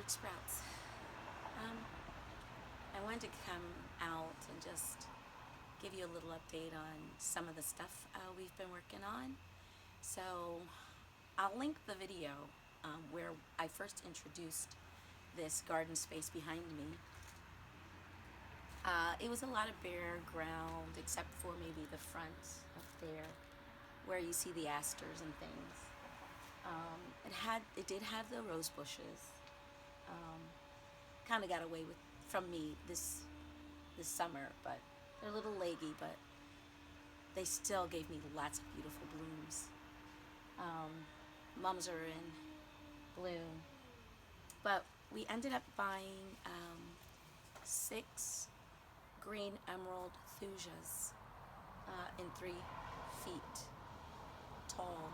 gathered sprouts. I wanted to come out and just give you a little update on some of the stuff we've been working on. So I'll link the video where I first introduced this garden space behind me. It was a lot of bare ground except for maybe the front up there where you see the asters and things. It did have the rose bushes. Kind of got away from me this summer, but they're a little leggy, but they still gave me lots of beautiful blooms. Mums are in bloom, but we ended up buying 6 green emerald Thujas in 3 feet tall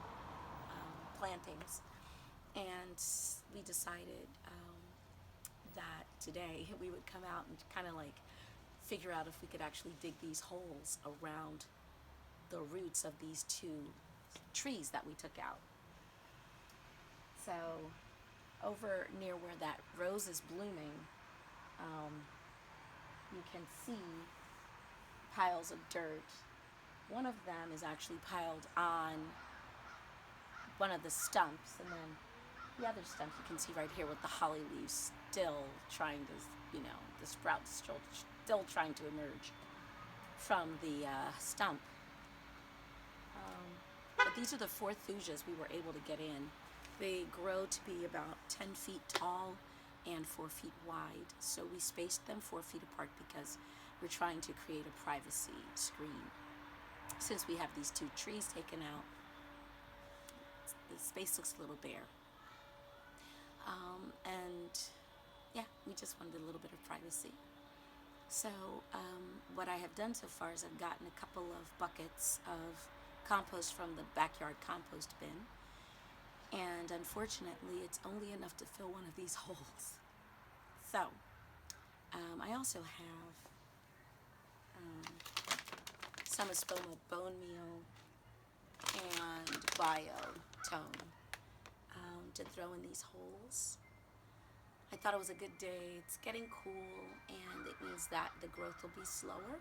plantings, and we decided that today we would come out and kind of like figure out if we could actually dig these holes around the roots of these 2 trees that we took out. So over near where that rose is blooming, you can see piles of dirt. One of them is actually piled on one of the stumps, and then the other stump you can see right here with the holly leaves still trying to, the sprouts still trying to emerge from the stump. But these are the 4 Thujas we were able to get in. They grow to be about 10 feet tall and 4 feet wide. So we spaced them 4 feet apart because we're trying to create a privacy screen. Since we have these 2 trees taken out, the space looks a little bare. And yeah, we just wanted a little bit of privacy. So what I have done so far is I've gotten a couple of buckets of compost from the backyard compost bin, and unfortunately it's only enough to fill one of these holes. So I also have some Espoma Bone Meal and Biotone to throw in these holes. I thought it was a good day. It's getting cool, and it means that the growth will be slower.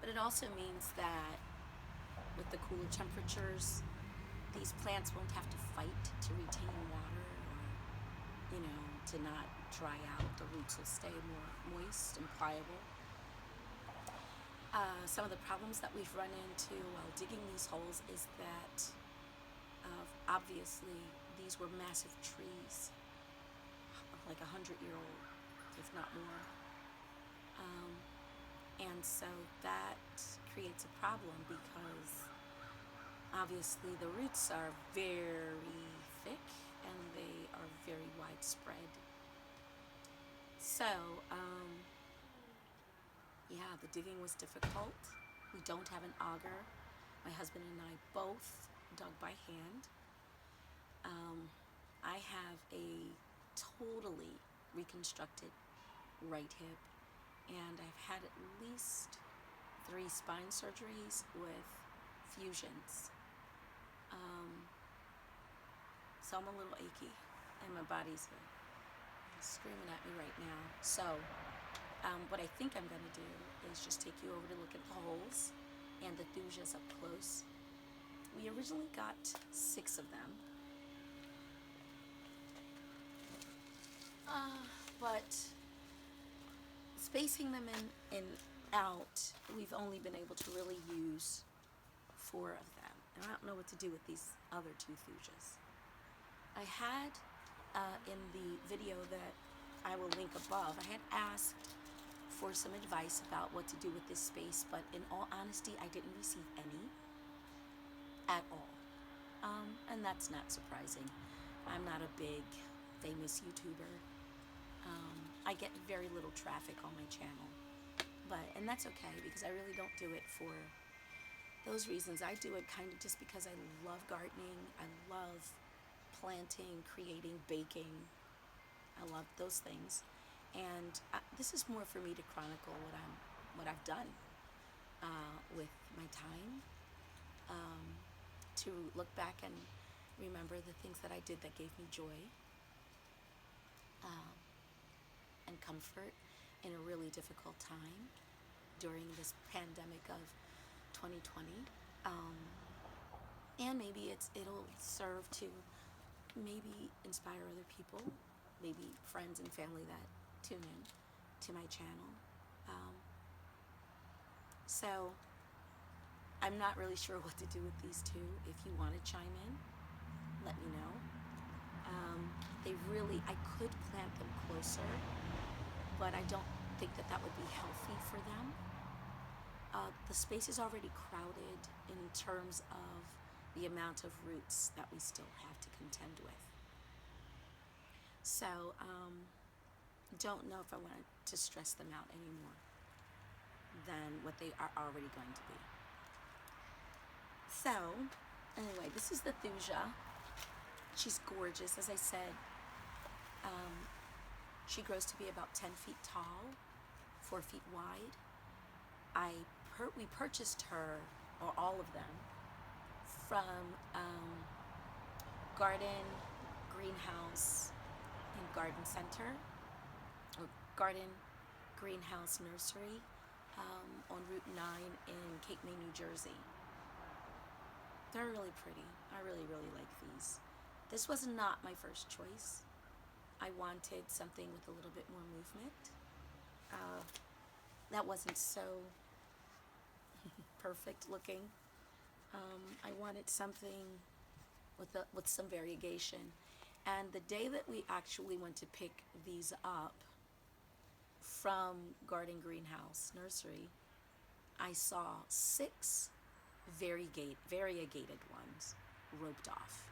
But it also means that with the cooler temperatures, these plants won't have to fight to retain water or, to not dry out. The roots will stay more moist and pliable. Some of the problems that we've run into while digging these holes is that obviously these were massive trees, like 100-year-old, if not more. And so that creates a problem because obviously the roots are very thick and they are very widespread. So, yeah, the digging was difficult. We don't have an auger. My husband and I both dug by hand. I have a totally reconstructed right hip, and I've had at least 3 spine surgeries with fusions. So I'm a little achy, and my body's screaming at me right now. So what I think I'm going to do is just take you over to look at the holes and the Thujas up close. We originally got 6 of them. But spacing them in and out, we've only been able to really use 4 of them. And I don't know what to do with these other 2 Thujas. I had, in the video that I will link above, I had asked for some advice about what to do with this space, but in all honesty, I didn't receive any at all. And that's not surprising. I'm not a big, famous YouTuber. I get very little traffic on my channel, and that's okay because I really don't do it for those reasons. I do it kind of just because I love gardening. I love planting, creating, baking. I love those things, and this is more for me to chronicle what I've done with my time, to look back and remember the things that I did that gave me joy and comfort in a really difficult time during this pandemic of 2020. Um, and maybe it'll serve to maybe inspire other people, maybe friends and family that tune in to my channel. Um, so I'm not really sure what to do with these two. If you want to chime in, let me know. I could plant them closer, but I don't think that that would be healthy for them. The space is already crowded in terms of the amount of roots that we still have to contend with. So, don't know if I want to stress them out anymore than what they are already going to be. So, anyway, this is the Thuja. She's gorgeous, as I said. She grows to be about 10 feet tall, 4 feet wide. We purchased her, or all of them, from Garden Greenhouse and Garden Center, or Garden Greenhouse Nursery on Route 9 in Cape May, New Jersey. They're really pretty. I really, really like these. This was not my first choice. I wanted something with a little bit more movement. That wasn't so perfect looking. I wanted something with some variegation. And the day that we actually went to pick these up from Garden Greenhouse Nursery, I saw 6 variegated ones roped off.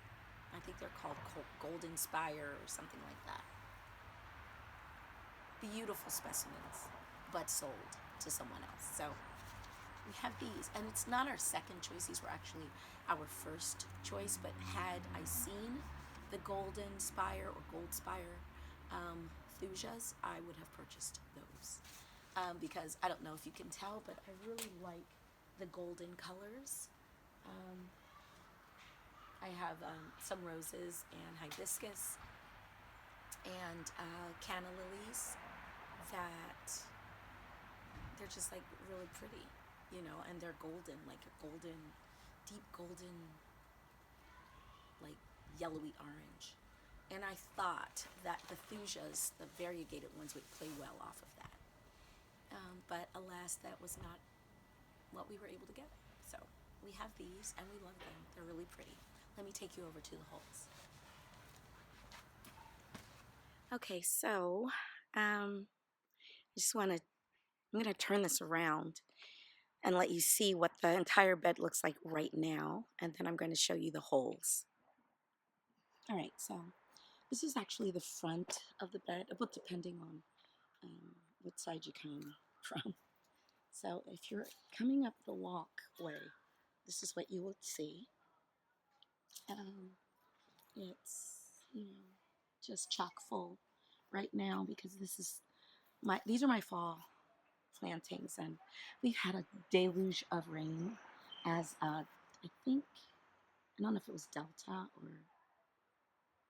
I think they're called Golden Spire or something like that. Beautiful specimens, but sold to someone else. So we have these, and it's not our second choice. These were actually our first choice, but had I seen the Golden Spire or Gold Spire Thujas, I would have purchased those. Because I don't know if you can tell, but I really like the golden colors. I have some roses and hibiscus and canna lilies that they're just like really pretty, and they're golden, like a golden, deep golden, like yellowy orange. And I thought that the Thujas, the variegated ones, would play well off of that. But alas, that was not what we were able to get. So we have these, and we love them. They're really pretty. Let me take you over to the holes. Okay, so I'm going to turn this around and let you see what the entire bed looks like right now, and then I'm going to show you the holes. All right, so this is actually the front of the bed, but depending on what side you come from. So if you're coming up the walkway, this is what you would see. It's just chock full right now because these are my fall plantings, and we've had a deluge of rain. I don't know if it was Delta, or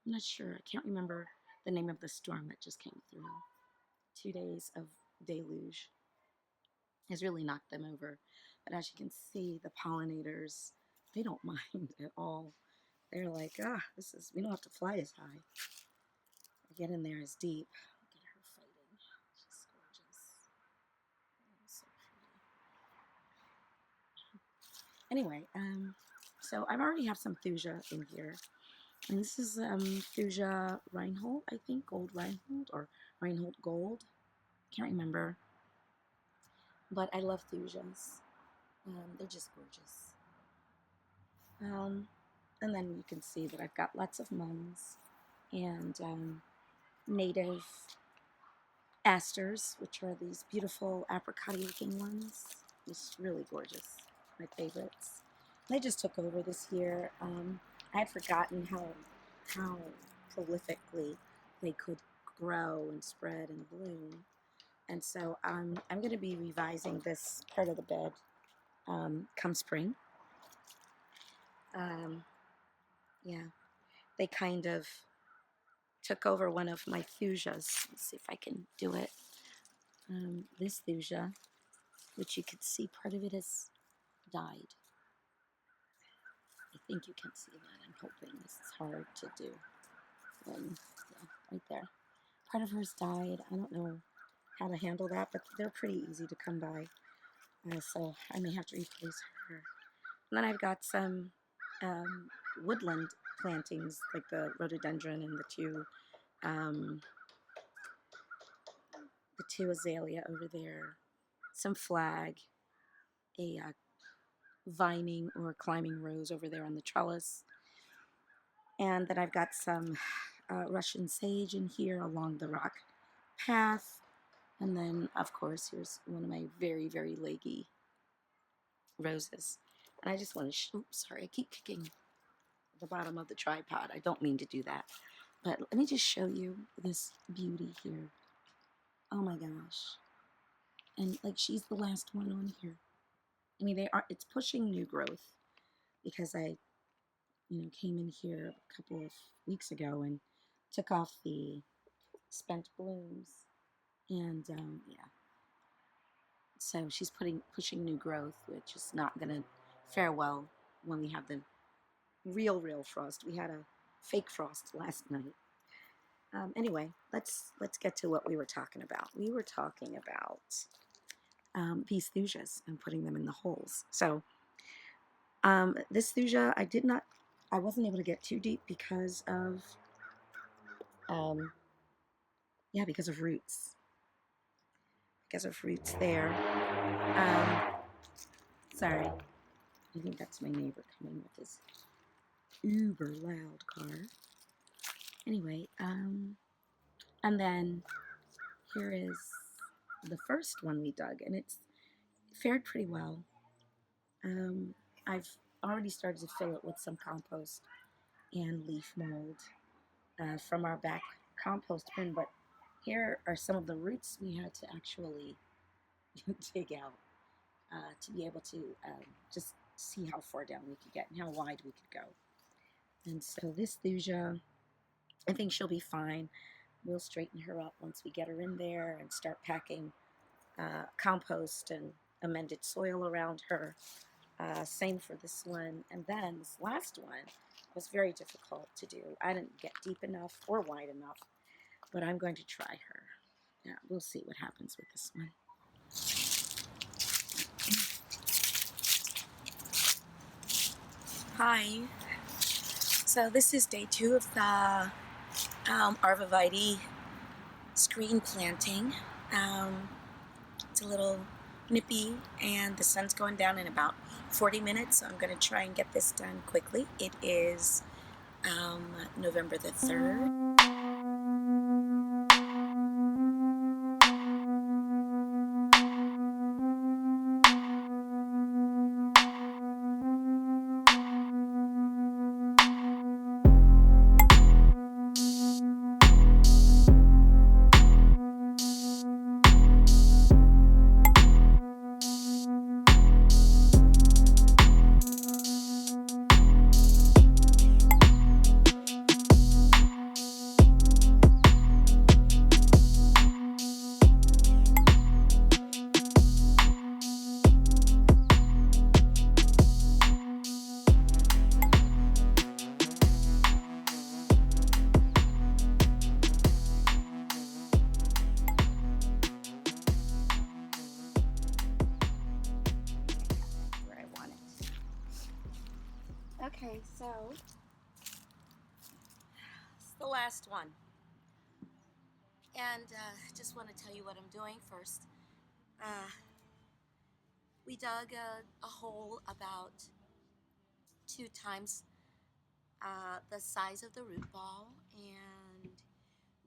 I'm not sure. I can't remember the name of the storm that just came through. 2 days of deluge has really knocked them over. But as you can see, the pollinators, they don't mind at all. They're like, we don't have to fly as high. Get in there as deep. Look at her fighting. She's gorgeous. Oh, so pretty. Anyway, so I already have some Thuja in here. And this is Thuja Reinhold, I think, Gold Reinhold, or Reinhold Gold. Can't remember. But I love Thujas. They're just gorgeous. And then you can see that I've got lots of mums and native asters, which are these beautiful apricot-y looking ones. It's really gorgeous. My favorites. They just took over this year. I had forgotten how prolifically they could grow and spread and bloom. And so I'm going to be revising this part of the bed come spring. Yeah, they kind of took over one of my Thujas. Let's see if I can do it. This Thuja, which you can see part of it has died. I think you can see that. I'm hoping. This is hard to do. Yeah, right there. Part of hers died. I don't know how to handle that, but they're pretty easy to come by. So I may have to replace her. And then I've got some woodland plantings, like the rhododendron and the two azalea over there, some flag, a vining or climbing rose over there on the trellis. And then I've got some Russian sage in here along the rock path. And then, of course, here's one of my very, very leggy roses. And I just want to, oops, sorry, I keep kicking the bottom of the tripod. I don't mean to do that. But let me just show you this beauty here. Oh my gosh. And like, she's the last one on here. I mean, it's pushing new growth because I, came in here a couple of weeks ago and took off the spent blooms. And yeah, so she's pushing new growth, which is not going to fare well when we have the real frost. We had a fake frost last night. Anyway, let's get to what we were talking about. We were talking about these thujas and putting them in the holes. So this thuja, I wasn't able to get too deep because of because of roots. Because of roots there. Sorry, I think that's my neighbor coming with his uber loud car. Anyway, and then here is the first one we dug, and it's fared pretty well. I've already started to fill it with some compost and leaf mold from our back compost bin, but here are some of the roots we had to actually dig out to be able to just see how far down we could get and how wide we could go. And so this Thuja, I think she'll be fine. We'll straighten her up once we get her in there and start packing compost and amended soil around her. Same for this one. And then this last one was very difficult to do. I didn't get deep enough or wide enough, but I'm going to try her. Yeah, we'll see what happens with this one. Hi. So this is day 2 of the Arborvitae screen planting. It's a little nippy and the sun's going down in about 40 minutes, so I'm going to try and get this done quickly. It is November the 3rd. Okay, so it's the last one. And just want to tell you what I'm doing first. We dug a hole about 2 times the size of the root ball, and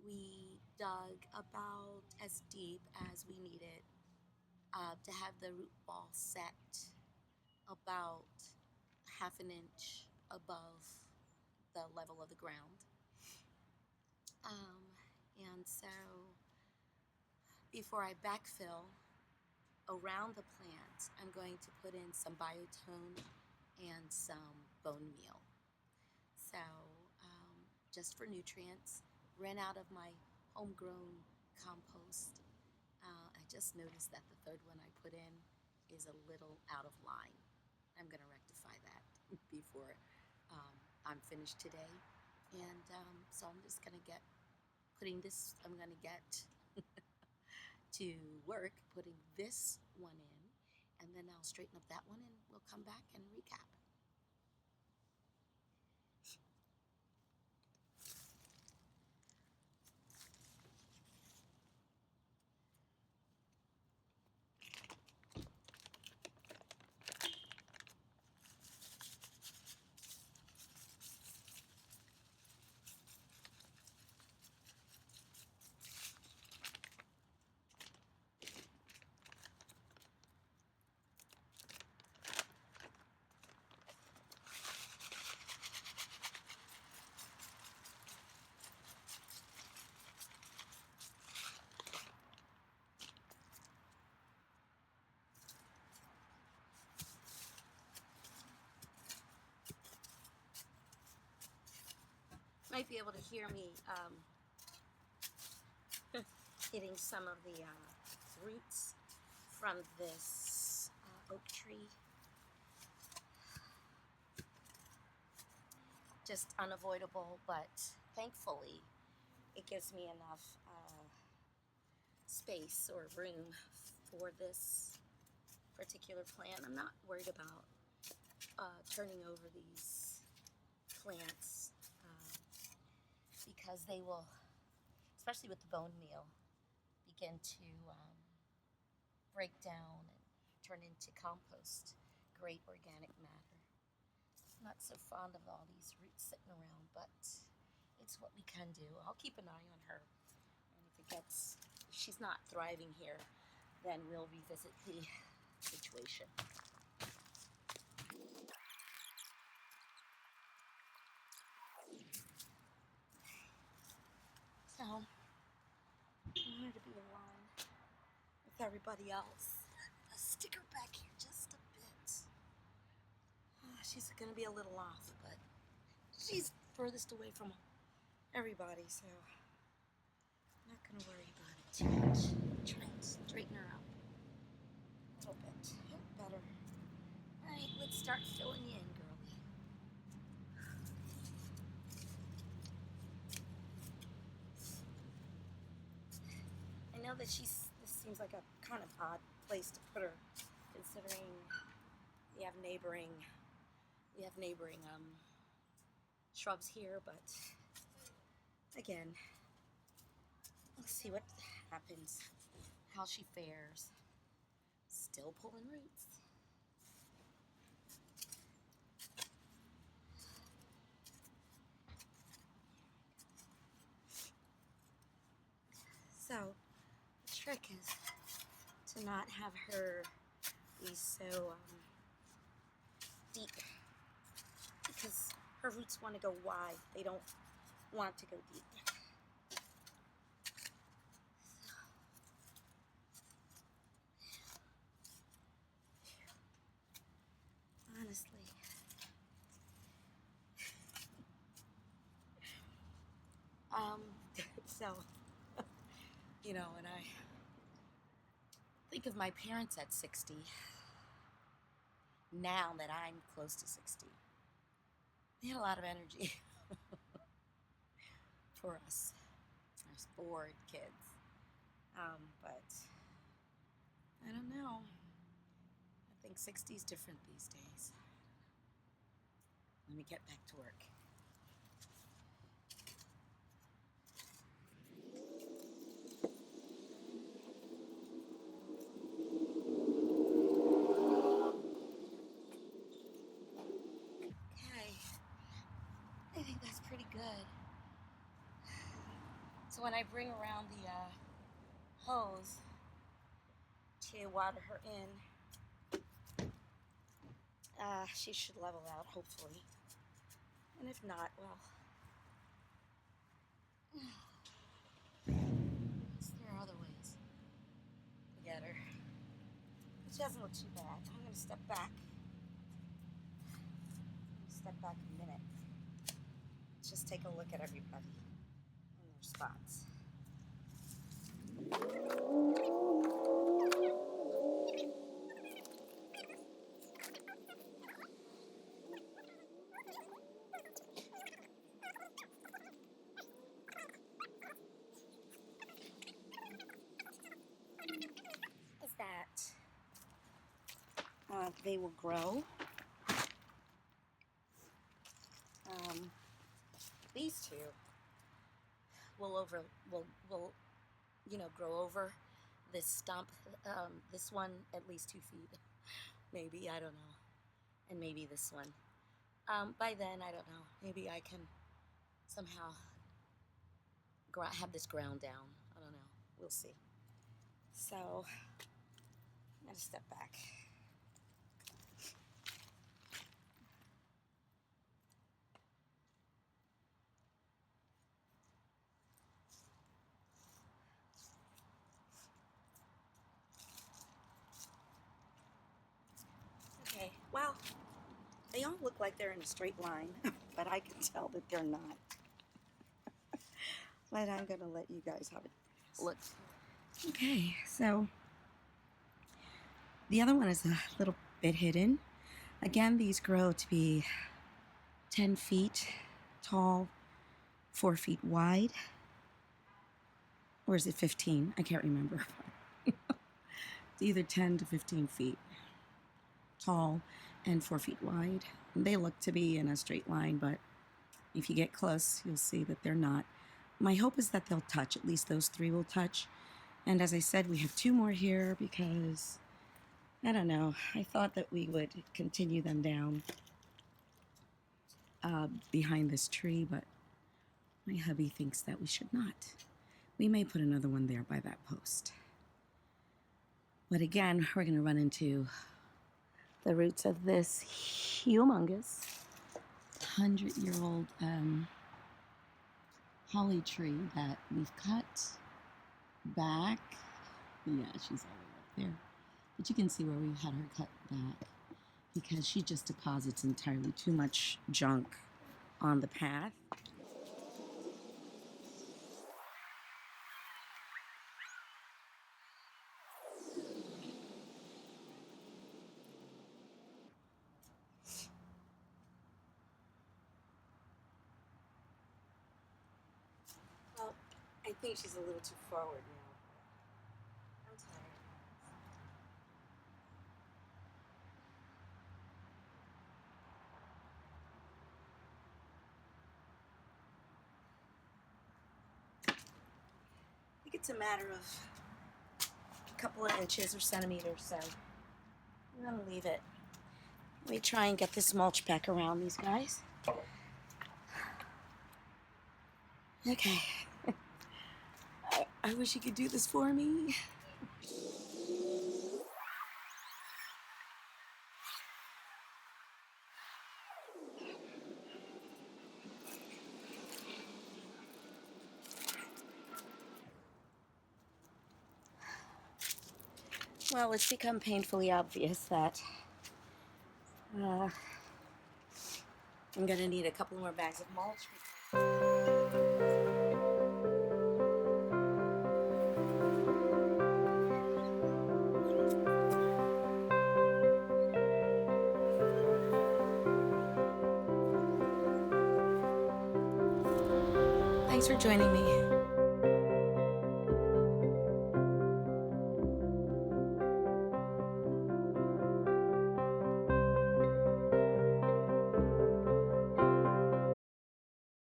we dug about as deep as we needed to have the root ball set about 1/2 inch above the level of the ground. And so before I backfill around the plant, I'm going to put in some biotone and some bone meal. So just for nutrients. Ran out of my homegrown compost. I just noticed that the third one I put in is a little out of line. I'm going to rectify that before I'm finished today. And so I'm just going to get to work putting this one in, and then I'll straighten up that one and we'll come back and recap. Might be able to hear me hitting some of the roots from this oak tree. Just unavoidable, but thankfully it gives me enough space or room for this particular plant. I'm not worried about turning over these plants because they will, especially with the bone meal, begin to break down and turn into compost, great organic matter. I'm not so fond of all these roots sitting around, but it's what we can do. I'll keep an eye on her, and if she's not thriving here, then we'll revisit the situation. So, I wanted to be in line with everybody else. I'll stick her back here just a bit. She's going to be a little off, but she's furthest away from everybody, so I'm not going to worry about it too much. Try and straighten her out a little bit. Better. All right, let's start filling you in, girlie. I know that this seems like a kind of odd place to put her, considering we have neighboring shrubs here, but again, let's see what happens, how she fares. Still pulling roots. So, the trick is to not have her be so deep, because her roots want to go wide. They don't want to go deep. Honestly. So, and I think of my parents at 60, now that I'm close to 60. They had a lot of energy for us. There's 4 kids. But I don't know. I think 60 is different these days. Let me get back to work. Okay. I think that's pretty good. So when I bring around the hose to water her in, she should level out, hopefully. And if not, well, there are other ways to get her. She doesn't look too bad. I'm going to step back. A minute. just take a look at everybody in their spots. Is that they will grow. These two will grow over this stump. This one at least 2 feet, maybe, I don't know, and maybe this one. By then, I don't know. Maybe I can somehow have this ground down. I don't know. We'll see. So I'm gonna step back. Okay, well, they all look like they're in a straight line, but I can tell that they're not. But I'm gonna let you guys have a look. Okay, so the other one is a little bit hidden. Again, these grow to be 10 feet tall, 4 feet wide. Or is it 15? I can't remember. It's either 10 to 15 feet tall and 4 feet wide. And they look to be in a straight line, but if you get close, you'll see that they're not. My hope is that they'll touch. At least those 3 will touch. And as I said, we have 2 more here because, I don't know, I thought that we would continue them down behind this tree, but my hubby thinks that we should not. We may put another one there by that post. But again, we're going to run into the roots of this humongous 100-year-old holly tree that we've cut back. Yeah, she's all the way up there. But you can see where we had her cut back because she just deposits entirely too much junk on the path. Well, I think she's a little too forward now. I'm tired. I think it's a matter of a couple of inches or centimeters, so I'm gonna leave it. Let me try and get this mulch back around these guys. Okay. I wish you could do this for me. Well, it's become painfully obvious that I'm gonna need a couple more bags of mulch. Thanks for joining me.